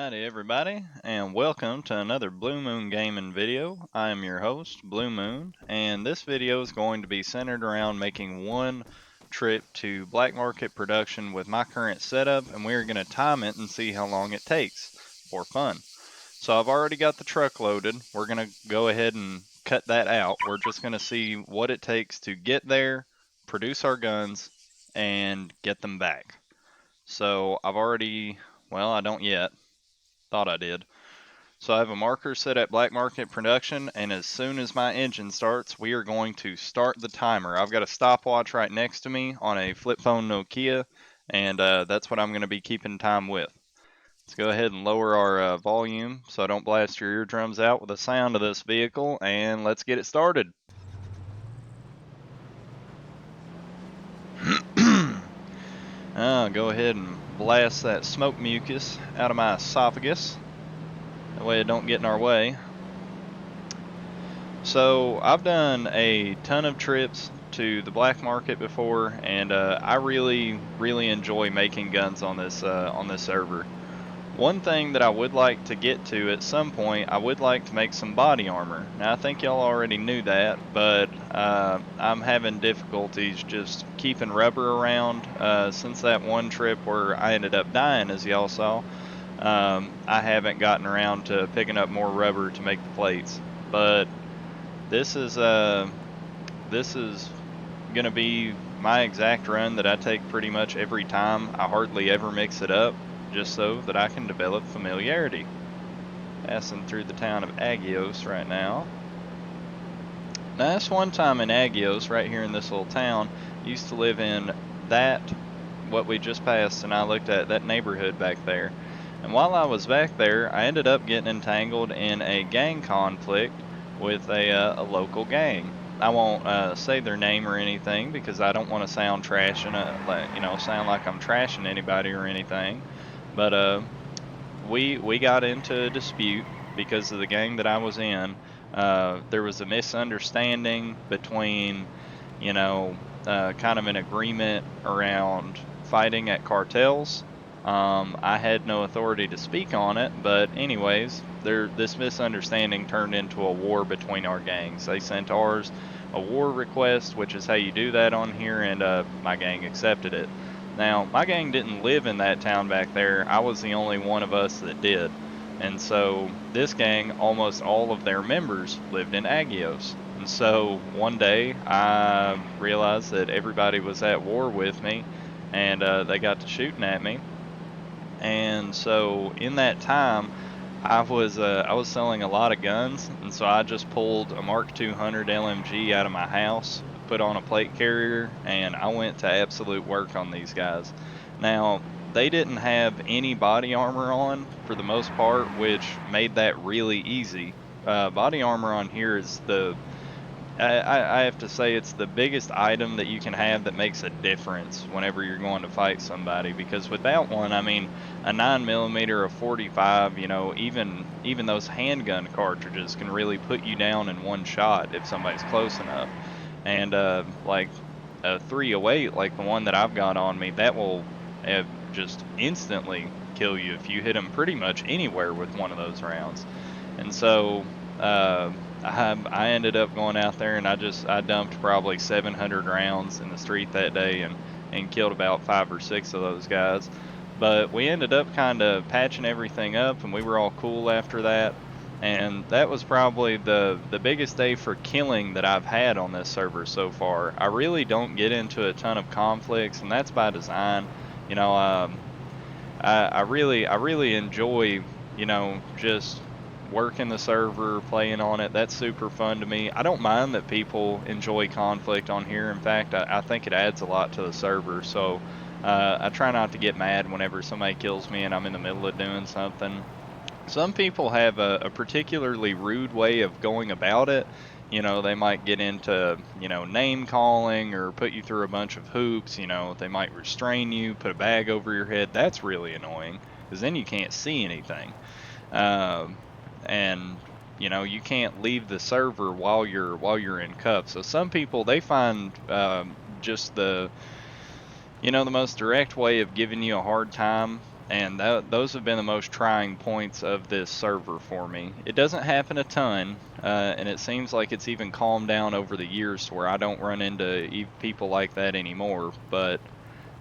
Alrighty everybody, and welcome to another Blue Moon Gaming video. I am your host, Blue Moon, and this video is going to be centered around making one trip to black market production with my current setup, and we're going to time it and see how long it takes for fun. So I've already got the truck loaded. We're going to go ahead and cut that out. We're just going to see what it takes to get there, produce our guns, and get them back. So I don't yet. Thought I did. So I have a marker set at black market production, and as soon as my engine starts, we are going to start the timer. I've got a stopwatch right next to me on a flip phone Nokia, and that's what I'm going to be keeping time with. Let's go ahead and lower our volume so I don't blast your eardrums out with the sound of this vehicle, and let's get it started. Go ahead and blast that smoke mucus out of my esophagus. That way it don't get in our way. So I've done a ton of trips to the black market before, and I really enjoy making guns on this server. One thing that I would like to get to at some point, I would like to make some body armor. Now I think y'all already knew that, but I'm having difficulties just keeping rubber around since that one trip where I ended up dying, as y'all saw. I haven't gotten around to picking up more rubber to make the plates, but this is gonna be my exact run that I take pretty much every time. I hardly ever mix it up, just so that I can develop familiarity. Passing through the town of Agios right now. Now that's one time in Agios, right here in this little town, used to live in what we just passed, and I looked at that neighborhood back there. And while I was back there, I ended up getting entangled in a gang conflict with a local gang. I won't say their name or anything because I don't want to sound sound like I'm trashing anybody or anything. But we got into a dispute because of the gang that I was in. There was a misunderstanding between, kind of an agreement around fighting at cartels. I had no authority to speak on it, but anyways, this misunderstanding turned into a war between our gangs. They sent ours a war request, which is how you do that on here, and my gang accepted it. Now, my gang didn't live in that town back there. I was the only one of us that did. And so this gang, almost all of their members lived in Agios. And so one day I realized that everybody was at war with me, and they got to shooting at me. And so in that time, I was selling a lot of guns, and so I just pulled a Mark 200 LMG out of my house, put on a plate carrier, and I went to absolute work on these guys. Now, they didn't have any body armor on for the most part, which made that really easy. Body armor on here is I have to say it's the biggest item that you can have that makes a difference whenever you're going to fight somebody, because without one, I mean, a 9mm, a 45, even those handgun cartridges can really put you down in one shot if somebody's close enough. And like a 308, like the one that I've got on me, that will just instantly kill you if you hit them pretty much anywhere with one of those rounds. And so I ended up going out there and I dumped probably 700 rounds in the street that day and killed about 5 or 6 of those guys. But we ended up kind of patching everything up, and we were all cool after that. And that was probably the biggest day for killing that I've had on this server so far. I really don't get into a ton of conflicts, and that's by design. I really enjoy, just working the server, playing on it. That's super fun to me. I don't mind that people enjoy conflict on here. In fact, I think it adds a lot to the server. So I try not to get mad whenever somebody kills me and I'm in the middle of doing something. Some people have a particularly rude way of going about it. They might get into, name calling or put you through a bunch of hoops. They might restrain you, put a bag over your head. That's really annoying because then you can't see anything. And you can't leave the server while you're in cuffs. So some people, they find just the most direct way of giving you a hard time And those have been the most trying points of this server for me. It doesn't happen a ton, and it seems like it's even calmed down over the years to where I don't run into people like that anymore. But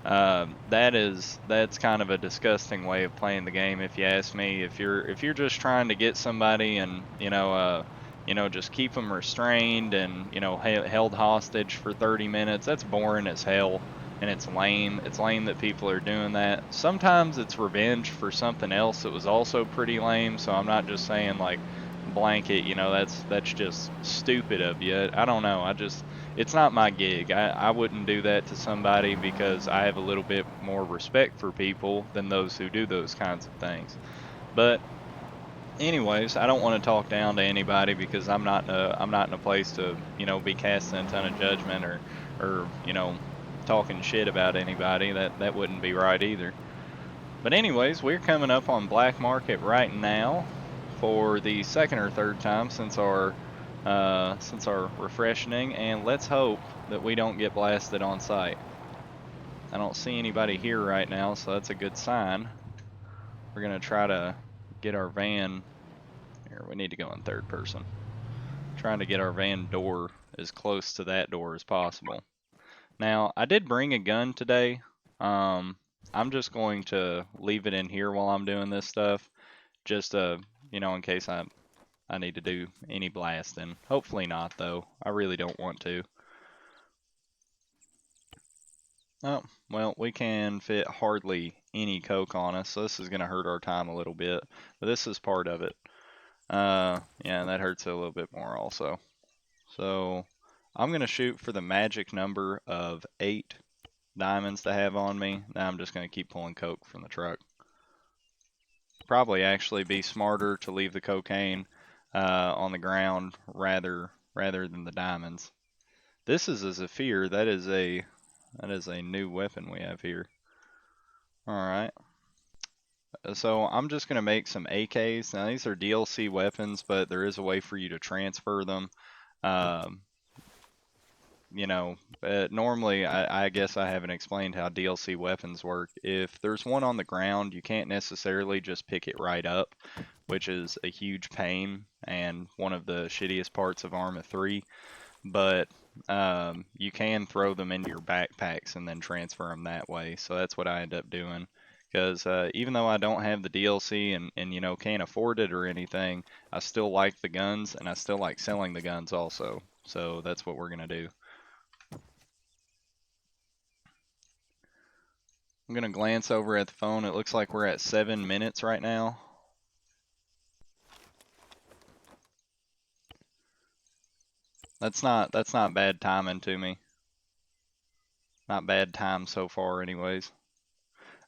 that's kind of a disgusting way of playing the game, if you ask me. If you're just trying to get somebody and just keep them restrained and held hostage for 30 minutes, that's boring as hell and it's lame. It's lame that people are doing that. Sometimes it's revenge for something else that was also pretty lame. So I'm not just saying like blanket, that's just stupid of you. I don't know. It's not my gig. I wouldn't do that to somebody because I have a little bit more respect for people than those who do those kinds of things. But anyways, I don't want to talk down to anybody because I'm not in a place to, be casting a ton of judgment or talking shit about anybody. That wouldn't be right either. But anyways, we're coming up on Black Market right now for the second or third time since our refreshing, and let's hope that we don't get blasted on sight. I don't see anybody here right now, so that's a good sign. We're gonna try to get our van here. We need to go in third person. Trying to get our van door as close to that door as possible. Now, I did bring a gun today. Um, I'm just going to leave it in here while I'm doing this stuff, just in case I need to do any blasting. Hopefully not, though. I really don't want to. Oh, well, we can fit hardly any coke on us, so this is going to hurt our time a little bit, but this is part of it. Yeah, that hurts it a little bit more also. So I'm going to shoot for the magic number of 8 diamonds to have on me. Now I'm just going to keep pulling coke from the truck. Probably actually be smarter to leave the cocaine on the ground rather than the diamonds. This is a Zephyr. That is a new weapon we have here. All right. So I'm just gonna make some AKs. Now these are DLC weapons, but there is a way for you to transfer them. Um, normally, I guess I haven't explained how DLC weapons work. If there's one on the ground, you can't necessarily just pick it right up, which is a huge pain and one of the shittiest parts of Arma 3. But you can throw them into your backpacks and then transfer them that way. So that's what I end up doing. Because even though I don't have the DLC and can't afford it or anything, I still like the guns and I still like selling the guns also. So that's what we're gonna do. I'm gonna glance over at the phone. It looks like we're at 7 minutes right now. That's not bad timing to me. Not bad time so far anyways.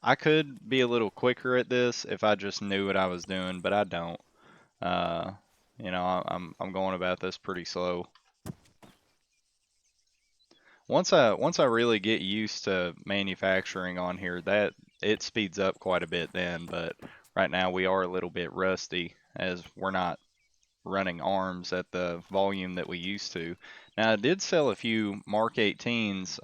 I could be a little quicker at this if I just knew what I was doing, but I don't. Uh, I'm going about this pretty slow. Once I really get used to manufacturing on here, that it speeds up quite a bit then, but right now we are a little bit rusty as we're not running arms at the volume that we used to. Now, I did sell a few Mark 18s,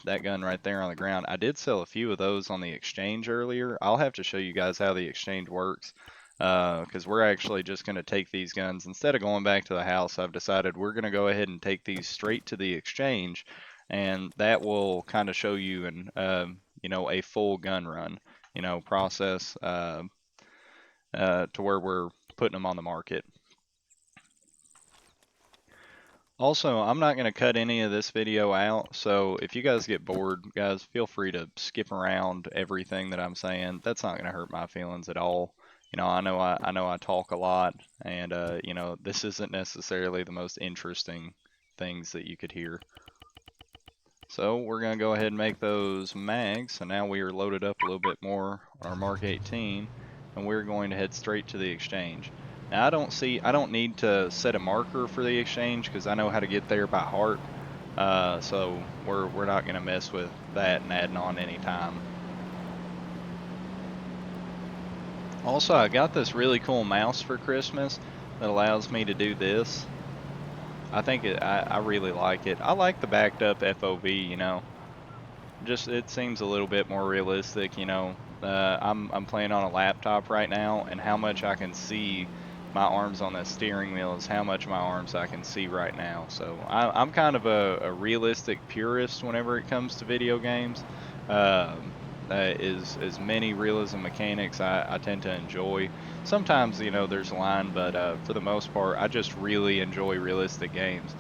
that gun right there on the ground. I did sell a few of those on the exchange earlier. I'll have to show you guys how the exchange works, because we're actually just going to take these guns. Instead of going back to the house, I've decided we're going to go ahead and take these straight to the exchange, and that will kind of show you a full gun run, process to where we're putting them on the market. Also, I'm not going to cut any of this video out, so if you guys get bored, guys, feel free to skip around everything that I'm saying. That's not going to hurt my feelings at all. I know I talk a lot, and this isn't necessarily the most interesting things that you could hear. So we're going to go ahead and make those mags. So now we are loaded up a little bit more on our Mark 18, and we're going to head straight to the exchange. Now I don't need to set a marker for the exchange because I know how to get there by heart. So we're not going to mess with that and adding on any time. Also, I got this really cool mouse for Christmas that allows me to do this. I really like it. I like the backed up FOV, Just it seems a little bit more realistic, I'm playing on a laptop right now, and how much I can see my arms on that steering wheel is how much my arms I can see right now. So I'm kind of a realistic purist whenever it comes to video games. Um, is as many realism mechanics I tend to enjoy. Sometimes there's a line, but for the most part, I just really enjoy realistic games.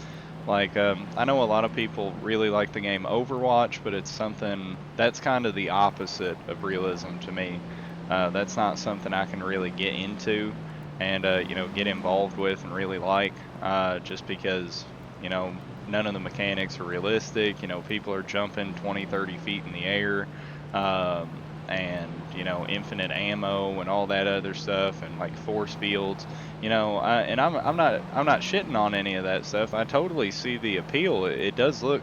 Like, I know a lot of people really like the game Overwatch, but it's something that's kind of the opposite of realism to me. That's not something I can really get into and, get involved with and really like, just because, none of the mechanics are realistic. People are jumping 20, 30 feet in the air, and, infinite ammo and all that other stuff and like force fields. And I'm not shitting on any of that stuff. I totally see the appeal. It does look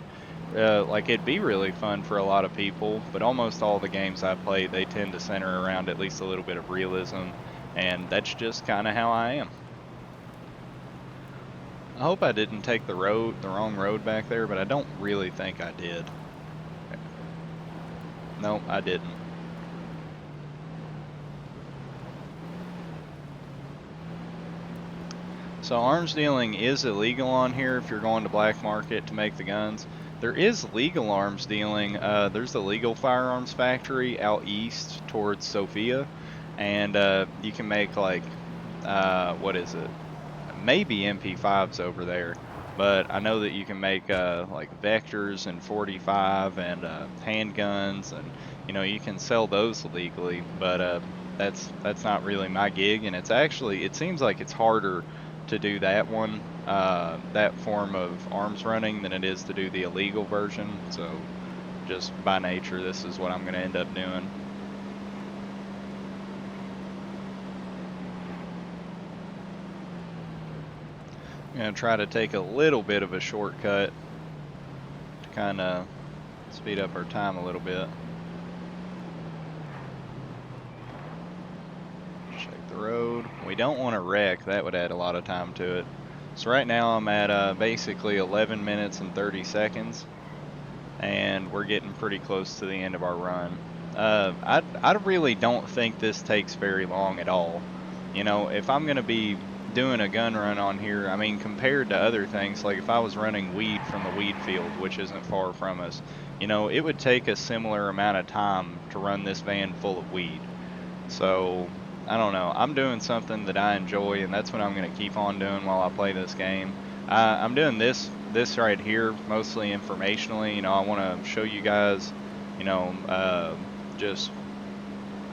like it'd be really fun for a lot of people, but almost all the games I play, they tend to center around at least a little bit of realism, and that's just kind of how I am. I hope I didn't take the wrong road back there, but I don't really think I did. No, I didn't. So arms dealing is illegal on here if you're going to black market to make the guns. There is legal arms dealing. There's a legal firearms factory out east towards Sophia, and you can make like what is it? Maybe MP5s over there, but I know that you can make like vectors and 45 and handguns, and you can sell those legally. But that's not really my gig, and it seems like it's harder to do that one, that form of arms running than it is to do the illegal version. So just by nature, this is what I'm going to end up doing. I'm going to try to take a little bit of a shortcut to kind of speed up our time a little bit. Check the road. We don't want to wreck. That would add a lot of time to it. So right now I'm at basically 11 minutes and 30 seconds, and we're getting pretty close to the end of our run. I really don't think this takes very long at all. If I'm going to be doing a gun run on here, I mean, compared to other things, like if I was running weed from the weed field, which isn't far from us, it would take a similar amount of time to run this van full of weed. So, I don't know. I'm doing something that I enjoy, and that's what I'm going to keep on doing while I play this game. I'm doing this right here mostly informationally. I want to show you guys, you know, uh, just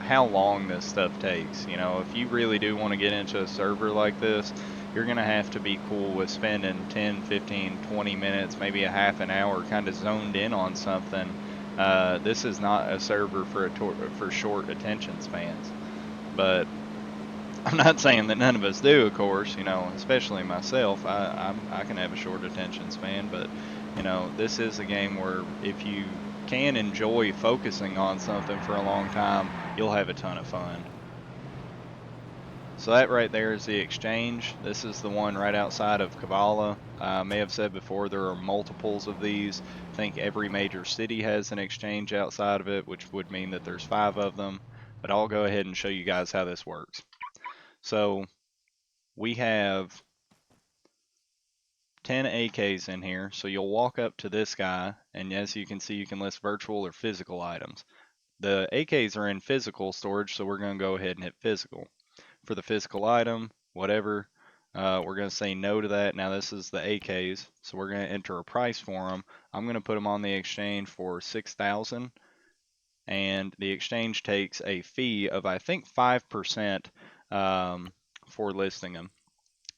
how long this stuff takes. If you really do want to get into a server like this, you're going to have to be cool with spending 10, 15, 20 minutes, maybe a half an hour kind of zoned in on something. This is not a server for short attention spans. But I'm not saying that none of us do, of course, especially myself. I can have a short attention span, but this is a game where if you can enjoy focusing on something for a long time, you'll have a ton of fun. So that right there is the exchange. This is the one right outside of Kavala. I may have said before there are multiples of these. I think every major city has an exchange outside of it, which would mean that there's 5 of them. But I'll go ahead and show you guys how this works. So we have 10 AKs in here. So you'll walk up to this guy, and as you can see, you can list virtual or physical items. The AKs are in physical storage, so we're going to go ahead and hit physical. For the physical item, whatever, we're going to say no to that. Now this is the AKs, so we're going to enter a price for them. I'm going to put them on the exchange for 6,000, and the exchange takes a fee of I think 5% for listing them.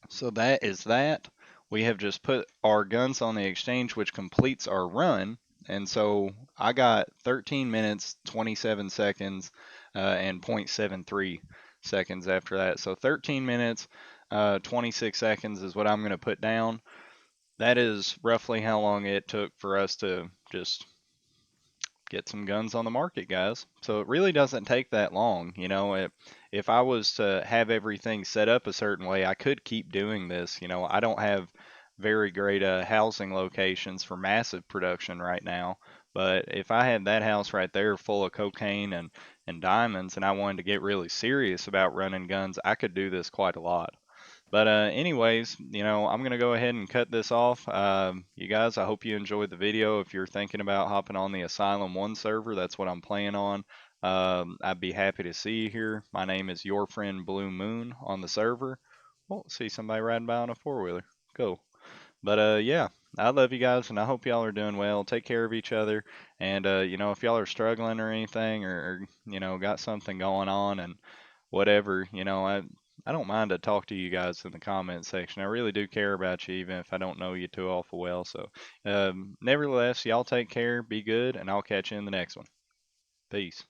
So that is that. We have just put our guns on the exchange, which completes our run. And so I got 13 minutes, 27 seconds, and 0.73 seconds after that. So 13 minutes, 26 seconds is what I'm going to put down. That is roughly how long it took for us to just get some guns on the market, guys. So it really doesn't take that long. If I was to have everything set up a certain way, I could keep doing this. I don't have very great housing locations for massive production right now. But if I had that house right there full of cocaine and and diamonds and I wanted to get really serious about running guns, I could do this quite a lot. But anyways, I'm gonna go ahead and cut this off. You guys, I hope you enjoyed the video. If you're thinking about hopping on the Asylum One server, that's what I'm playing on. I'd be happy to see you here. My name is your friend Blue Moon on the server. Oh, see somebody riding by on a four wheeler. Cool. But yeah, I love you guys, and I hope y'all are doing well. Take care of each other, and if y'all are struggling or anything, or got something going on, and whatever, I don't mind to talk to you guys in the comment section. I really do care about you, even if I don't know you too awful well. So, nevertheless, y'all take care, be good, and I'll catch you in the next one. Peace.